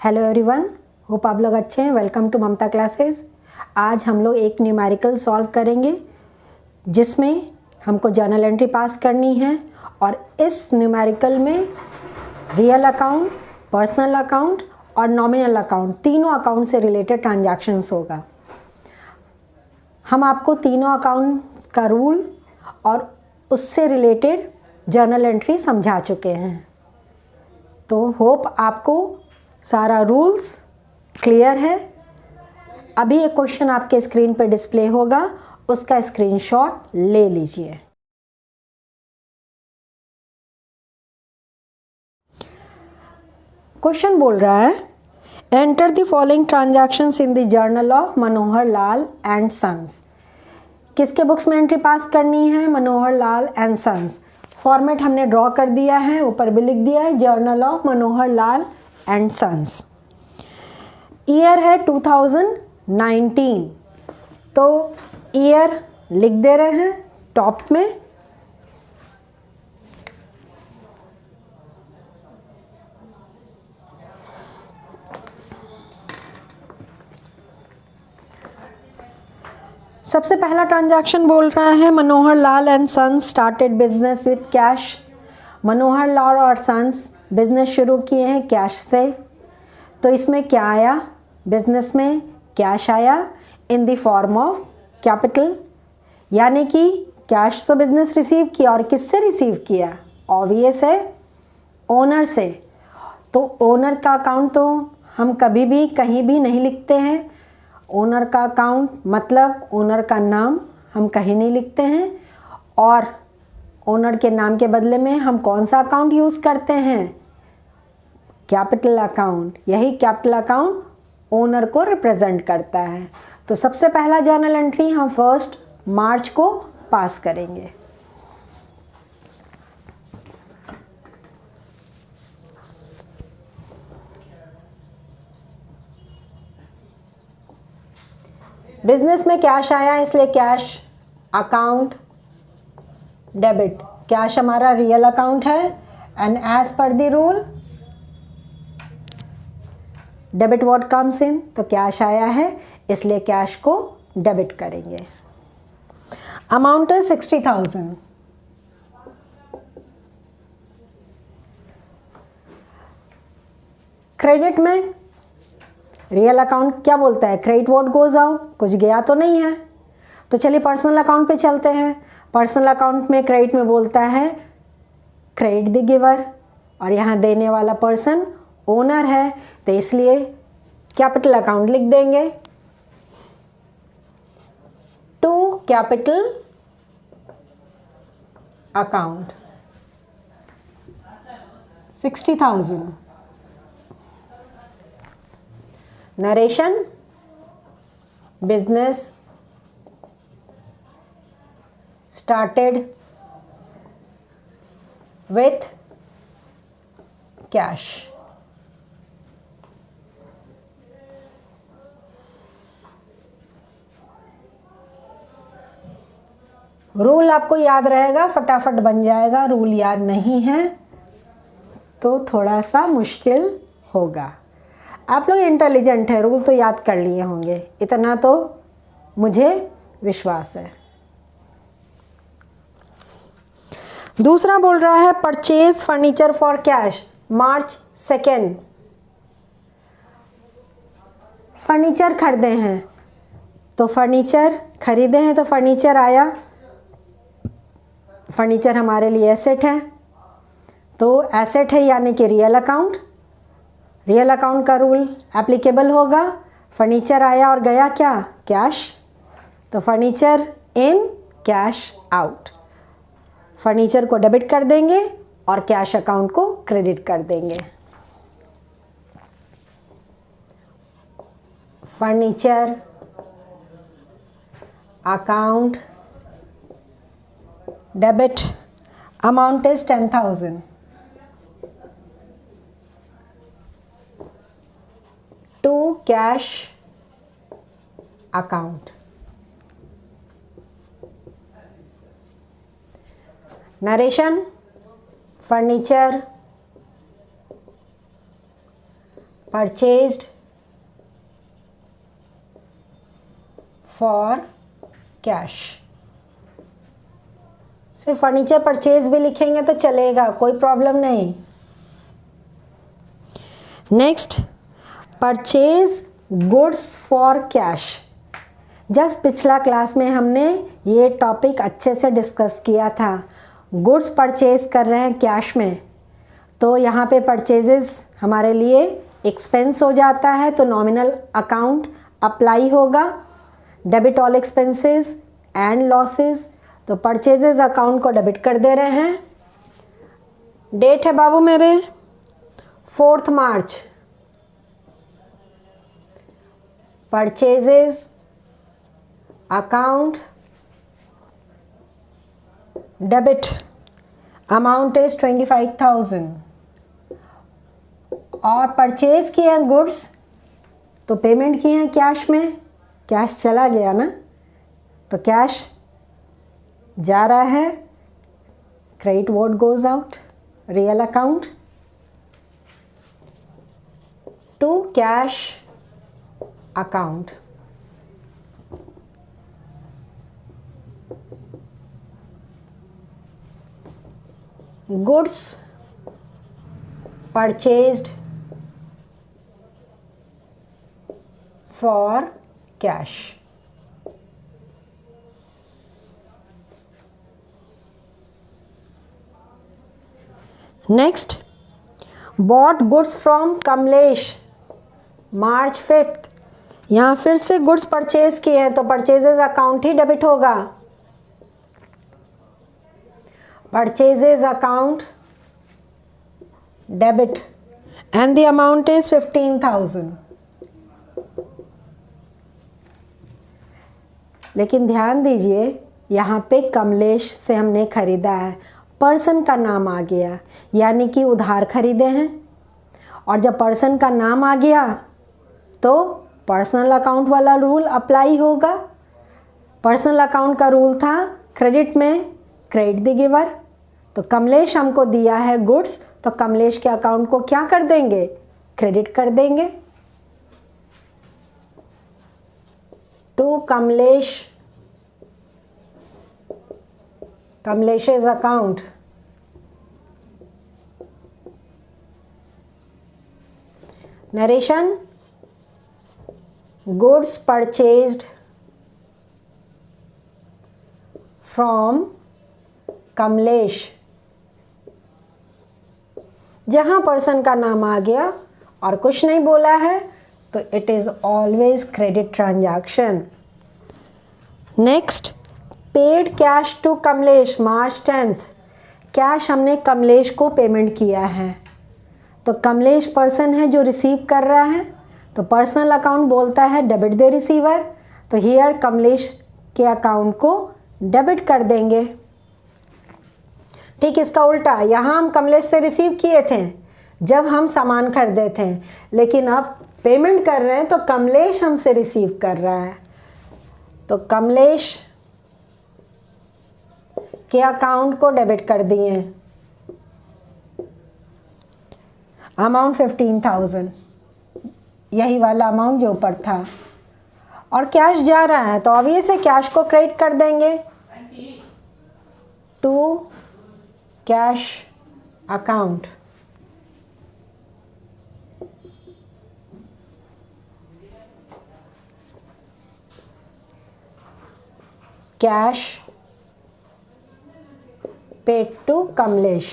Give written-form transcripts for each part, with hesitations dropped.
Hello everyone, hope आप लोग अच्छे हैं। Welcome to Mamta Classes. आज हम लोग एक न्यूमेरिकल सॉल्व करेंगे जिसमें हमको जर्नल एंट्री पास करनी है और इस न्यूमेरिकल में रियल अकाउंट, पर्सनल अकाउंट और नॉमिनल अकाउंट, तीनों अकाउंट से रिलेटेड ट्रांजैक्शंस होगा। हम आपको तीनों अकाउंट्स का रूल और उससे रिलेटेड जर्नल एंट्री समझा चुके हैं, तो होप आपको सारा रूल्स क्लियर है। अभी एक क्वेश्चन आपके स्क्रीन पर डिस्प्ले होगा, उसका स्क्रीनशॉट ले लीजिए। क्वेश्चन बोल रहा है, enter the following transactions in the journal of Manohar Lal and Sons. किसके बुक्स में एंट्री पास करनी है? Manohar Lal and Sons. Format हमने ड्रॉ कर दिया है, ऊपर भी लिख दिया है, journal of Manohar Lal and Sons. Year है 2019, तो ईयर लिख दे रहे हैं टॉप में। सबसे पहला ट्रांजैक्शन बोल रहा है, Manohar Lal and sons started business with cash. Manohar Lal और सन्स बिजनेस शुरू किए हैं कैश से, तो इसमें क्या आया? बिजनेस में कैश आया in the form of capital, यानी कि कैश तो बिजनेस रिसीव किया, और किससे रिसीव किया? ऑब्वियस है, ओनर से। तो ओनर का अकाउंट तो हम कभी भी कहीं भी नहीं लिखते हैं। ओनर का अकाउंट मतलब ओनर का नाम हम कहीं नहीं लिखते हैं, और ओनर के नाम के बदले में हम कौन सा अकाउंट यूज़ करते हैं? Capital account. यही कैपिटल अकाउंट ओनर को रिप्रेजेंट करता है। तो सबसे पहला जर्नल एंट्री हम 1 मार्च को पास करेंगे। बिजनेस में कैश आया, इसलिए कैश अकाउंट डेबिट। कैश हमारा रियल अकाउंट है and as per the rule debit what comes in, तो कैश आया है इसलिए कैश को डेबिट करेंगे। अमाउंट है 60,000। क्रेडिट में रियल अकाउंट क्या बोलता है? क्रेडिट व्हाट गोज आउट, कुछ गया तो नहीं है। तो चलिए पर्सनल अकाउंट पे चलते हैं। पर्सनल अकाउंट में क्रेडिट में बोलता है क्रेडिट द गिवर, और यहाँ देने वाला पर्सन ओनर है, तो इसलिए कैपिटल अकाउंट लिख देंगे। To capital account 60,000। Narration, business started with cash. Rule आपको याद रहेगा, फटाफट बन जाएगा। रूल याद नहीं है तो थोड़ा सा मुश्किल होगा। आप लोग इंटेलिजेंट हैं, रूल तो याद कर लिए होंगे, इतना तो मुझे विश्वास है। दूसरा बोल रहा है, purchase furniture for cash March 2। Furniture खरीदे हैं, तो फर्नीचर खरीदे हैं तो फर्नीचर आया। फर्नीचर हमारे लिए एसेट है, तो एसेट है यानी कि रियल अकाउंट। रियल अकाउंट का रूल एप्लीकेबल होगा। फर्नीचर आया और गया क्या? कैश। तो furniture in, cash out. Furniture को डेबिट कर देंगे और कैश अकाउंट को क्रेडिट कर देंगे। Furniture account debit, amount is 10,000। To cash account. Narration, furniture purchased for cash. सिर्फ फर्नीचर परचेज भी लिखेंगे तो चलेगा, कोई प्रॉब्लम नहीं। Next, purchase goods for cash. Just पिछला क्लास में हमने ये टॉपिक अच्छे से डिस्कस किया था। गुड्स परचेज कर रहे हैं कैश में, तो यहाँ पे परचेजेस हमारे लिए एक्सपेंस हो जाता है, तो नॉमिनल अकाउंट अप्लाई होगा, debit all expenses and losses. तो परचेजेस अकाउंट को डेबिट कर दे रहे हैं। डेट है बाबू मेरे 4 March. Purchases account debit, amount is 25,000। और परचेज किए हैं गुड्स, तो पेमेंट किए हैं कैश में, कैश चला गया ना, तो कैश जा रहा है, credit what goes out, real account to cash account. Goods purchased for cash. Next, bought goods from Kamlesh March 5। यहाँ फिर से गुड्स परचेज किए हैं, तो परचेजेस अकाउंट ही डेबिट होगा। Purchases account debit and the amount is 15,000। लेकिन ध्यान दीजिए, यहाँ पे कमलेश से हमने खरीदा है, पर्सन का नाम आ गया, यानी कि उधार खरीदे हैं। और जब पर्सन का नाम आ गया तो पर्सनल अकाउंट वाला रूल अप्लाई होगा। पर्सनल अकाउंट का रूल था क्रेडिट में क्रेडिट द गिवर, तो कमलेश हमको दिया है गुड्स, तो कमलेश के अकाउंट को क्या कर देंगे, क्रेडिट कर देंगे to Kamlesh, Kamlesh's account. Narration, goods purchased from Kamlesh. जहां पर्सन का नाम आ गया और कुछ नहीं बोला है, तो it is always credit transaction. Next, paid cash to Kamlesh March 10। Cash हमने कमलेश को पेमेंट किया है, तो कमलेश पर्सन है जो रिसीव कर रहा है, तो पर्सनल अकाउंट बोलता है डेबिट द रिसीवर, तो हियर कमलेश के अकाउंट को डेबिट कर देंगे। ठीक इसका उल्टा, यहाँ हम कमलेश से रिसीव किए थे जब हम सामान खरीदे थे, लेकिन अब पेमेंट कर रहे हैं तो कमलेश हमसे रिसीव कर रहा है, तो कमलेश के अकाउंट को डेबिट कर दिए, अमाउंट 15,000, यही वाला अमाउंट जो ऊपर था। और कैश जा रहा है तो ऑब्वियस है कैश को क्रेडिट कर देंगे to cash account. Cash paid to Kamlesh.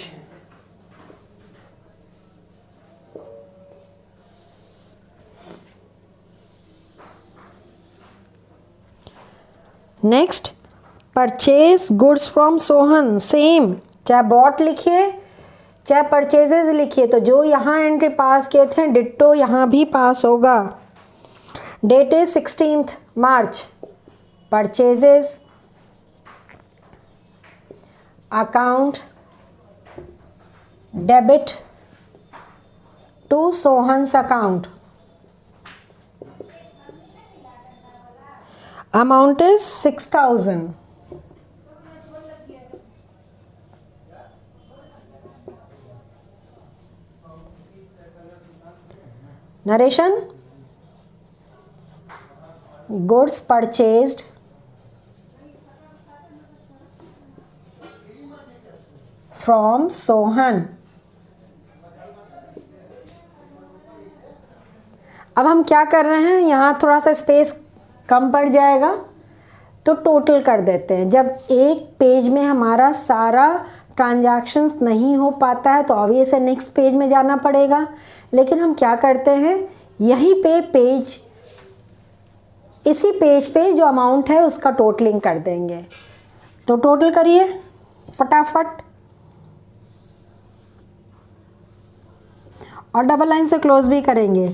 Next, purchase goods from Sohan. Same, चाहे बॉट लिखिए चाहे परचेजेज लिखिए, तो जो यहाँ एंट्री पास किए थे डिट्टो यहाँ भी पास होगा। Date is 16 March. Purchases account debit to Sohan's account, amount is 6,000। Narration, goods purchased from Sohan. अब हम क्या कर रहे हैं, यहाँ थोड़ा सा स्पेस कम पड़ जाएगा तो टोटल कर देते हैं। जब एक पेज में हमारा सारा ट्रांजैक्शंस नहीं हो पाता है तो ऑब्वियस है नेक्स्ट पेज में जाना पड़ेगा, लेकिन हम क्या करते हैं, यहीं पे पेज, इसी पेज पे जो अमाउंट है उसका टोटलिंग कर देंगे। तो टोटल करिए फटाफट, और डबल लाइन से क्लोज भी करेंगे,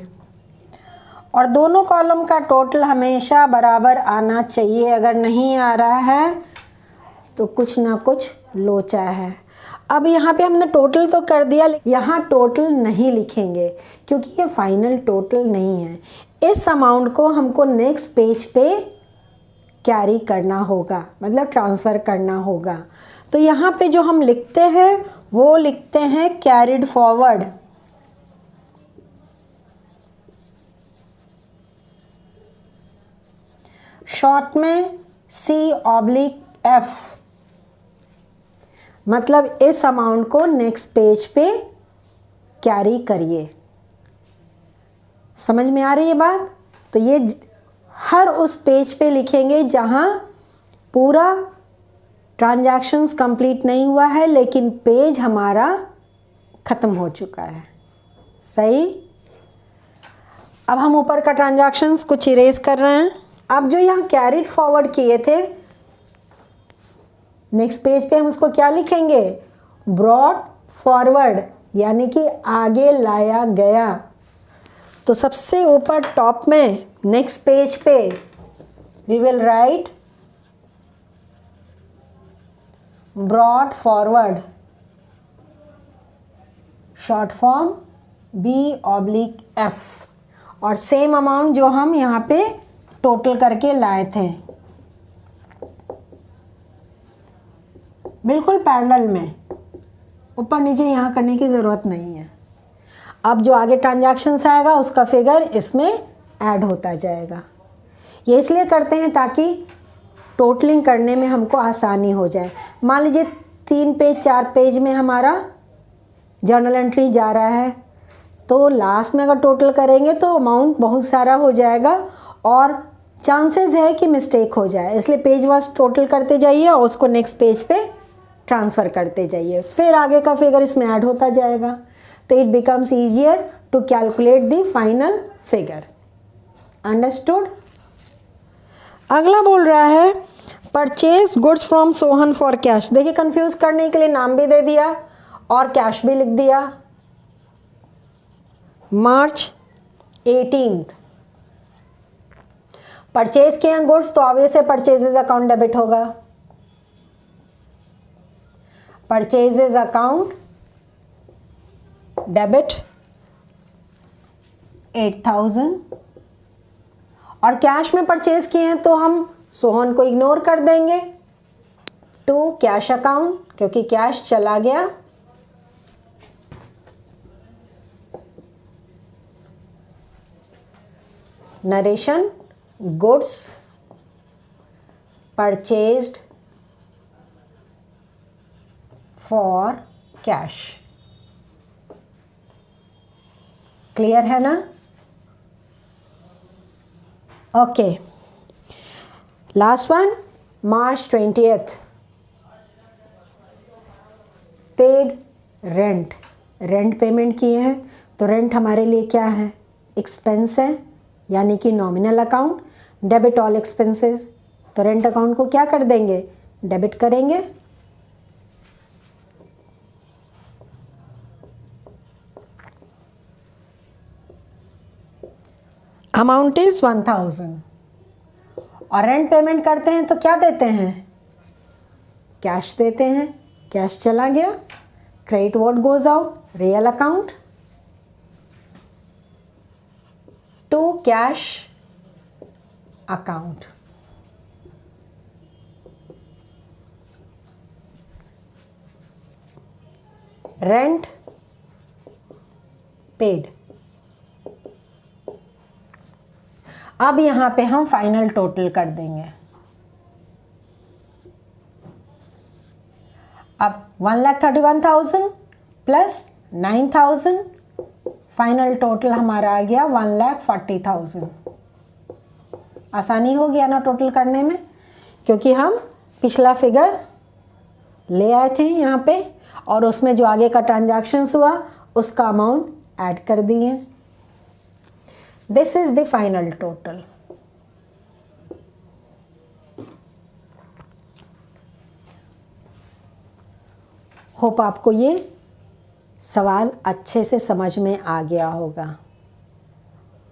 और दोनों कॉलम का टोटल हमेशा बराबर आना चाहिए। अगर नहीं आ रहा है तो कुछ ना कुछ लोचा है। अब यहाँ पे हमने टोटल तो कर दिया, यहाँ टोटल नहीं लिखेंगे क्योंकि ये फाइनल टोटल नहीं है। इस अमाउंट को हमको नेक्स्ट पेज पे कैरी करना होगा, मतलब ट्रांसफ़र करना होगा। तो यहाँ पे जो हम लिखते हैं वो लिखते हैं कैरिड फॉरवर्ड। शॉर्ट में C/F, मतलब इस अमाउंट को नेक्स्ट पेज पे कैरी करिए। समझ में आ रही है बात? तो ये हर उस पेज पे लिखेंगे जहां पूरा ट्रांजैक्शंस कंप्लीट नहीं हुआ है लेकिन पेज हमारा ख़त्म हो चुका है। सही। अब हम ऊपर का ट्रांजैक्शंस कुछ इरेज कर रहे हैं। अब जो यहाँ कैरिड फॉरवर्ड किए थे, नेक्स्ट पेज पे हम उसको क्या लिखेंगे, ब्रॉट फॉरवर्ड, यानी कि आगे लाया गया। तो सबसे ऊपर टॉप में नेक्स्ट पेज पे we will write brought forward, short form B/F, और सेम अमाउंट जो हम यहाँ पे टोटल करके लाए थे, बिल्कुल पैरेलल में, ऊपर नीचे यहाँ करने की ज़रूरत नहीं है। अब जो आगे ट्रांजैक्शंस आएगा उसका फिगर इसमें ऐड होता जाएगा। ये इसलिए करते हैं ताकि टोटलिंग करने में हमको आसानी हो जाए। मान लीजिए 3 पेज 4 पेज में हमारा जर्नल एंट्री जा रहा है, तो लास्ट में अगर टोटल करेंगे तो अमाउंट बहुत सारा हो जाएगा और चांसेस है कि मिस्टेक हो जाए। इसलिए पेज वाइज टोटल करते जाइए और उसको नेक्स्ट पेज पे ट्रांसफ़र करते जाइए, फिर आगे का फिगर इसमें ऐड होता जाएगा। तो it becomes easier to calculate the final figure. Understood? अगला बोल रहा है purchase goods from Sohan for cash. देखिए कंफ्यूज करने के लिए नाम भी दे दिया और कैश भी लिख दिया। मार्च 18 परचेज किए हैं गुड्स, तो ऑब्वियस है परचेजेज अकाउंट डेबिट होगा। परचेजेज अकाउंट डेबिट 8000, और कैश में परचेज किए हैं तो हम सोहन को इग्नोर कर देंगे टू कैश अकाउंट, क्योंकि कैश चला गया। Narration, goods purchased for cash. Clear है ना? ओके, लास्ट वन, मार्च 20 पेड रेंट। रेंट पेमेंट किए हैं तो रेंट हमारे लिए क्या है, एक्सपेंस है, यानी कि nominal account, debit all expenses. तो रेंट अकाउंट को क्या कर देंगे, डेबिट करेंगे। अमाउंट इज 1000, और रेंट पेमेंट करते हैं तो क्या देते हैं, कैश देते हैं। कैश चला गया, credit what goes out, real account to cash account. Rent paid, अब यहाँ पे हम फाइनल टोटल कर देंगे। अब 1,31,000 प्लस 9,000, फाइनल टोटल हमारा आ गया 1,40,000। आसानी हो गया ना टोटल करने में, क्योंकि हम पिछला फिगर ले आए थे यहाँ पे और उसमें जो आगे का ट्रांजैक्शंस हुआ उसका अमाउंट ऐड कर दिए। This is the final total. Hope आपको ये सवाल अच्छे से समझ में आ गया होगा।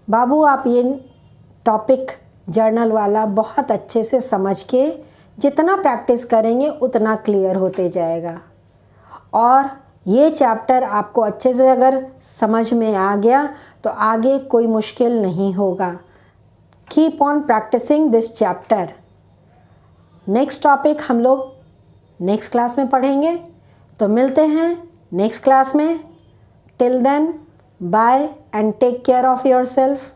बाबू आप ये टॉपिक जर्नल वाला बहुत अच्छे से समझ के जितना प्रैक्टिस करेंगे उतना क्लियर होते जाएगा, और ये चैप्टर आपको अच्छे से अगर समझ में आ गया तो आगे कोई मुश्किल नहीं होगा। Keep on practising this chapter. Next topic हम लोग नेक्स्ट क्लास में पढ़ेंगे, तो मिलते हैं नेक्स्ट क्लास में। Till then bye and take care of yourself.